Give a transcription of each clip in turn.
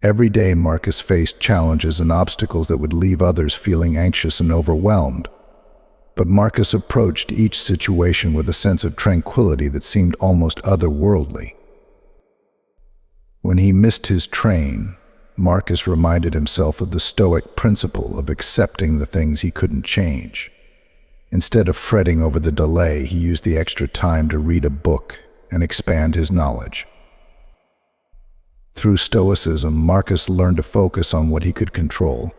Every day Marcus faced challenges and obstacles that would leave others feeling anxious and overwhelmed. But Marcus approached each situation with a sense of tranquility that seemed almost otherworldly. When he missed his train, Marcus reminded himself of the Stoic principle of accepting the things he couldn't change. Instead of fretting over the delay, he used the extra time to read a book and expand his knowledge. Through Stoicism, Marcus learned to focus on what he could control,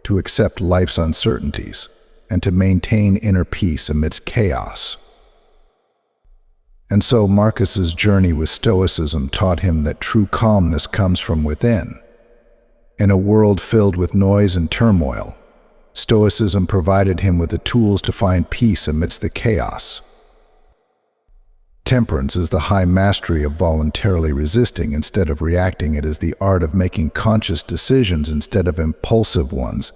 to accept life's uncertainties, and to maintain inner peace amidst chaos. And so Marcus's journey with Stoicism taught him that true calmness comes from within. In a world filled with noise and turmoil, Stoicism provided him with the tools to find peace amidst the chaos. Temperance is the high mastery of voluntarily resisting instead of reacting. It is the art of making conscious decisions instead of impulsive ones.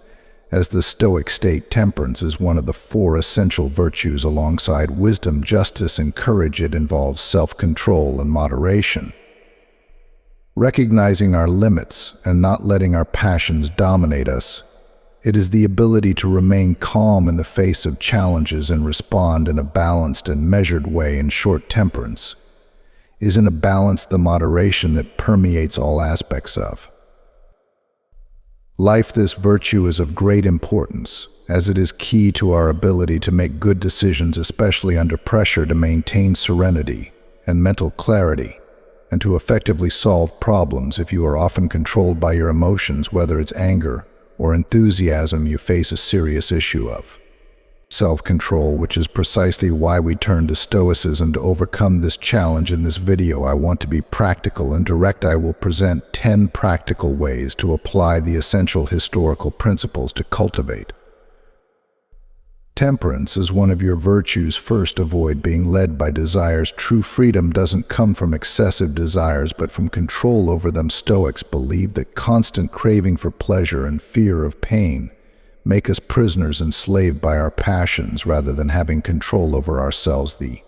As the Stoic state, temperance is one of the 4 essential virtues alongside wisdom, justice, and courage. It involves self-control and moderation. Recognizing our limits and not letting our passions dominate us. It is the ability to remain calm in the face of challenges and respond in a balanced and measured way. In short, temperance is in a balance, the moderation that permeates all aspects of life. This virtue is of great importance, as it is key to our ability to make good decisions, especially under pressure, to maintain serenity and mental clarity, and to effectively solve problems. If you are often controlled by your emotions, whether it's anger or enthusiasm, you face a serious issue of self-control, which is precisely why we turn to Stoicism to overcome this challenge. In this video, I want to be practical and direct. I will present 10 practical ways to apply the essential historical principles to cultivate temperance as one of your virtues. First, avoid being led by desires. True freedom doesn't come from excessive desires, but from control over them. Stoics believe that constant craving for pleasure and fear of pain make us prisoners enslaved by our passions rather than having control over ourselves. The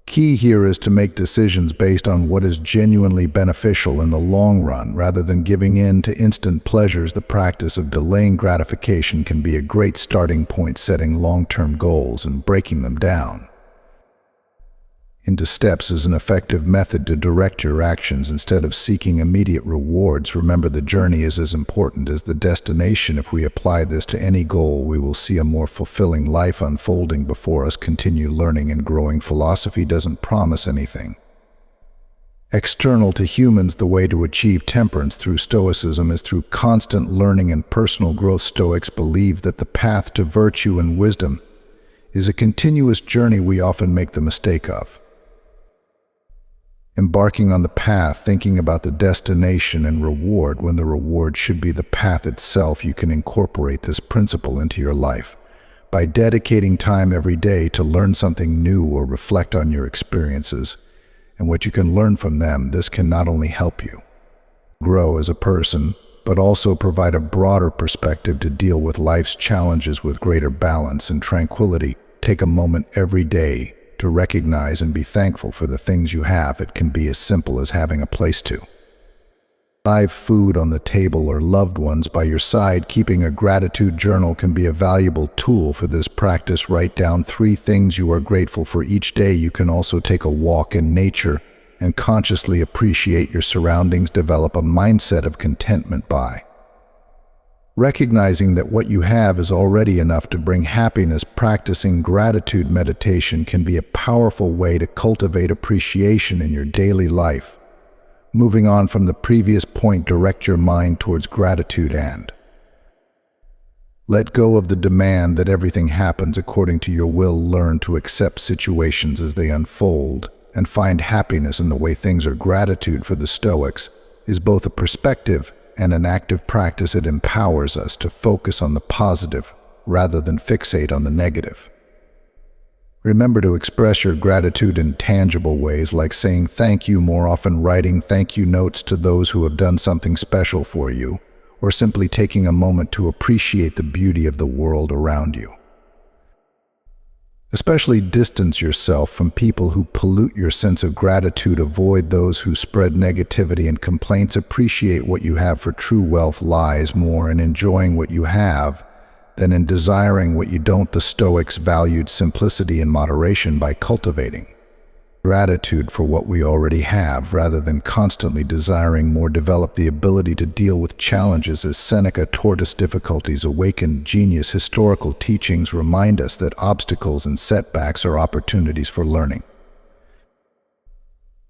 key here is to make decisions based on what is genuinely beneficial in the long run, rather than giving in to instant pleasures. The practice of delaying gratification can be a great starting point. Setting long-term goals and breaking them down into steps is an effective method to direct your actions instead of seeking immediate rewards. Remember, the journey is as important as the destination. If we apply this to any goal, we will see a more fulfilling life unfolding before us. Continue learning and growing. Philosophy doesn't promise anything external to humans. The way to achieve temperance through Stoicism is through constant learning and personal growth. Stoics believe that the path to virtue and wisdom is a continuous journey. We often make the mistake of embarking on the path thinking about the destination and reward, when the reward should be the path itself. You can incorporate this principle into your life by dedicating time every day to learn something new or reflect on your experiences and what you can learn from them. This can not only help you grow as a person, but also provide a broader perspective to deal with life's challenges with greater balance and tranquility. Take a moment every day to recognize and be thankful for the things you have. It can be as simple as having a place to live food on the table or loved ones by your side. Keeping a gratitude journal can be a valuable tool for this practice. Write down 3 things you are grateful for each day. You can also take a walk in nature and consciously appreciate your surroundings. Develop a mindset of contentment by recognizing that what you have is already enough to bring happiness. Practicing gratitude meditation can be a powerful way to cultivate appreciation in your daily life. Moving on from the previous point, direct your mind towards gratitude and let go of the demand that everything happens according to your will. Learn to accept situations as they unfold and find happiness in the way things are. Gratitude for the Stoics is both a perspective and an active practice. It empowers us to focus on the positive rather than fixate on the negative. Remember to express your gratitude in tangible ways, like saying thank you more often, writing thank you notes to those who have done something special for you, or simply taking a moment to appreciate the beauty of the world around you. Especially distance yourself from people who pollute your sense of gratitude. Avoid those who spread negativity and complaints. Appreciate what you have, for true wealth lies more in enjoying what you have than in desiring what you don't. The Stoics valued simplicity and moderation by cultivating gratitude for what we already have rather than constantly desiring more. Develop the ability to deal with challenges. As Seneca taught us, difficulties awaken genius. Historical teachings remind us that obstacles and setbacks are opportunities for learning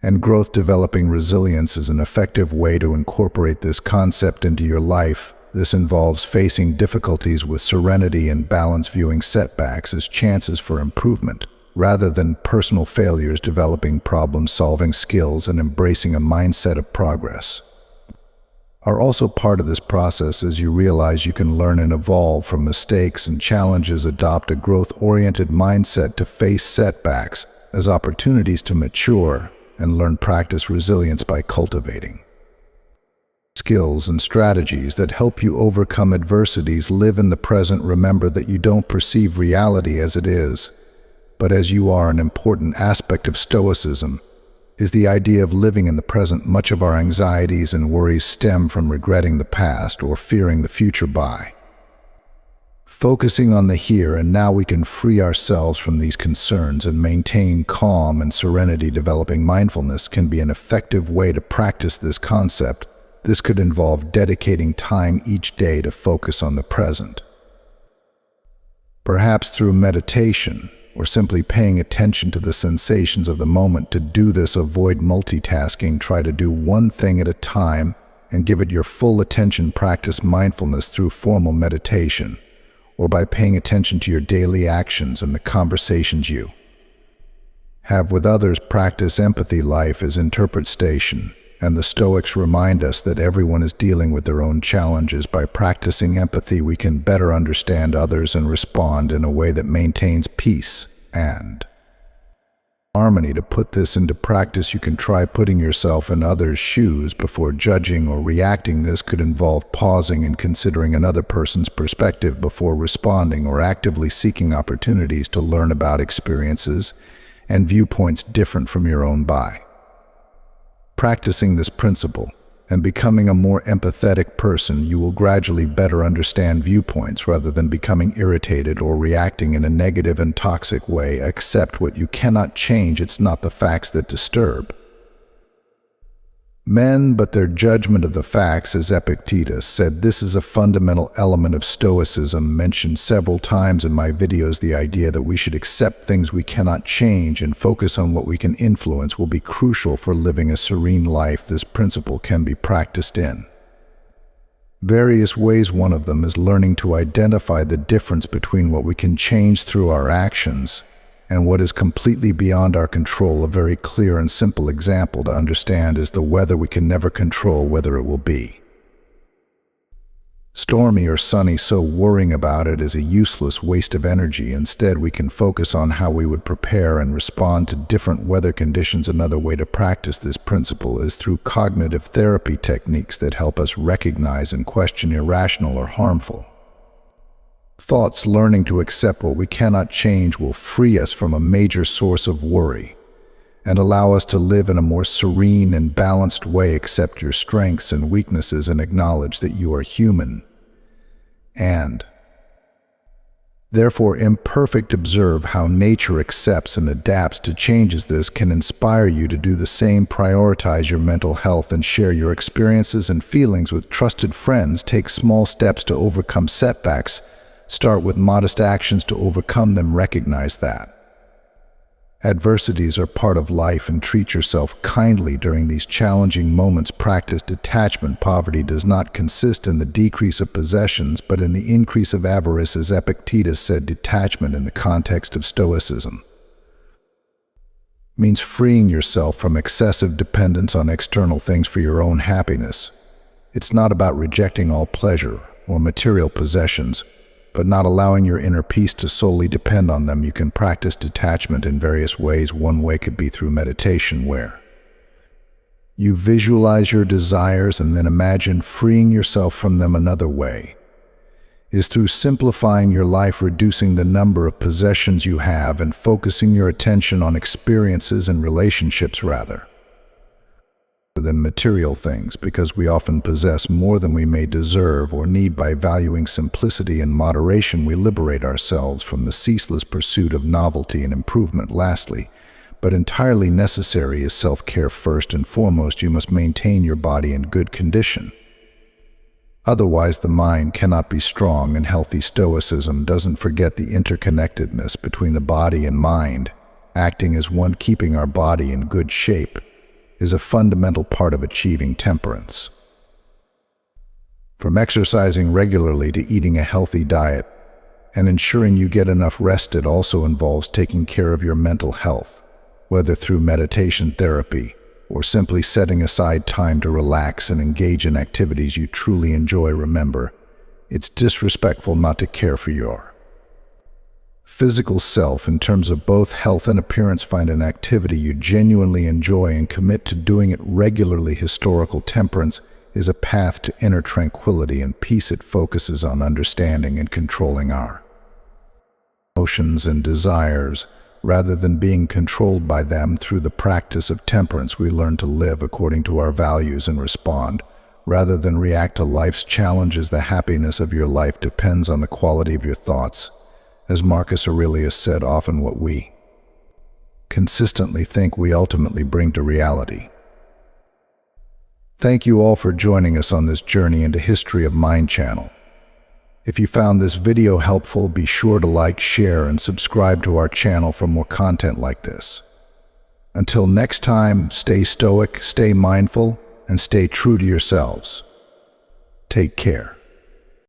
and growth. Developing resilience is an effective way to incorporate this concept into your life. This involves facing difficulties with serenity and balance, viewing setbacks as chances for improvement rather than personal failures. Developing problem-solving skills and embracing a mindset of progress are also part of this process. As you realize you can learn and evolve from mistakes and challenges, adopt a growth-oriented mindset to face setbacks as opportunities to mature and learn. Practice resilience by cultivating skills and strategies that help you overcome adversities. Live in the present. Remember that you don't perceive reality as it is, but as you are. An important aspect of Stoicism is the idea of living in the present. Much of our anxieties and worries stem from regretting the past or fearing the future. By focusing on the here and now, we can free ourselves from these concerns and maintain calm and serenity. Developing mindfulness can be an effective way to practice this concept. This could involve dedicating time each day to focus on the present, perhaps through meditation or simply paying attention to the sensations of the moment. To do this, avoid multitasking. Try to do one thing at a time and give it your full attention. Practice mindfulness through formal meditation or by paying attention to your daily actions and the conversations you have with others. Practice empathy. Life is interpretation, and the Stoics remind us that everyone is dealing with their own challenges. By practicing empathy, we can better understand others and respond in a way that maintains peace and harmony. To put this into practice, you can try putting yourself in others' shoes before judging or reacting. This could involve pausing and considering another person's perspective before responding, or actively seeking opportunities to learn about experiences and viewpoints different from your own. By practicing this principle and becoming a more empathetic person, you will gradually better understand viewpoints rather than becoming irritated or reacting in a negative and toxic way. Accept what you cannot change. It's not the facts that disturb men, but their judgment of the facts. As Epictetus said, this is a fundamental element of Stoicism, mentioned several times in my videos. The idea that we should accept things we cannot change and focus on what we can influence will be crucial for living a serene life. This principle can be practiced in various ways. One of them is learning to identify the difference between what we can change through our actions and what is completely beyond our control. A very clear and simple example to understand is the weather. We can never control whether it will be stormy or sunny, so worrying about it is a useless waste of energy. Instead, we can focus on how we would prepare and respond to different weather conditions. Another way to practice this principle is through cognitive therapy techniques that help us recognize and question irrational or harmful thoughts. Learning to accept what we cannot change will free us from a major source of worry and allow us to live in a more serene and balanced way. Accept your strengths and weaknesses and acknowledge that you are human and therefore imperfect. Observe how nature accepts and adapts to changes. This can inspire you to do the same. Prioritize your mental health and share your experiences and feelings with trusted friends. Take small steps to overcome setbacks. Start with modest actions to overcome them. Recognize that adversities are part of life and treat yourself kindly during these challenging moments. Practice detachment. Poverty does not consist in the decrease of possessions, but in the increase of avarice. As Epictetus said, detachment in the context of Stoicism means freeing yourself from excessive dependence on external things for your own happiness. It's not about rejecting all pleasure or material possessions, but not allowing your inner peace to solely depend on them. You can practice detachment in various ways. One way could be through meditation, where you visualize your desires and then imagine freeing yourself from them. Another way is through simplifying your life, reducing the number of possessions you have, and focusing your attention on experiences and relationships rather than material things, because we often possess more than we may deserve or need. By valuing simplicity and moderation, we liberate ourselves from the ceaseless pursuit of novelty and improvement. Lastly, but entirely necessary, is self-care. First and foremost, you must maintain your body in good condition. Otherwise, the mind cannot be strong and healthy. Stoicism doesn't forget the interconnectedness between the body and mind. Acting as one, keeping our body in good shape, is a fundamental part of achieving temperance. From exercising regularly to eating a healthy diet and ensuring you get enough rest, it also involves taking care of your mental health, whether through meditation, therapy, or simply setting aside time to relax and engage in activities you truly enjoy. Remember, it's disrespectful not to care for your physical self in terms of both health and appearance. Find an activity you genuinely enjoy and commit to doing it regularly. Historical temperance is a path to inner tranquility and peace. It focuses on understanding and controlling our emotions and desires, rather than being controlled by them. Through the practice of temperance, we learn to live according to our values and respond, rather than react to life's challenges. The happiness of your life depends on the quality of your thoughts. As Marcus Aurelius said, often what we consistently think, we ultimately bring to reality. Thank you all for joining us on this journey into History of Mind channel. If you found this video helpful, be sure to like, share, and subscribe to our channel for more content like this. Until next time, stay stoic, stay mindful, and stay true to yourselves. Take care.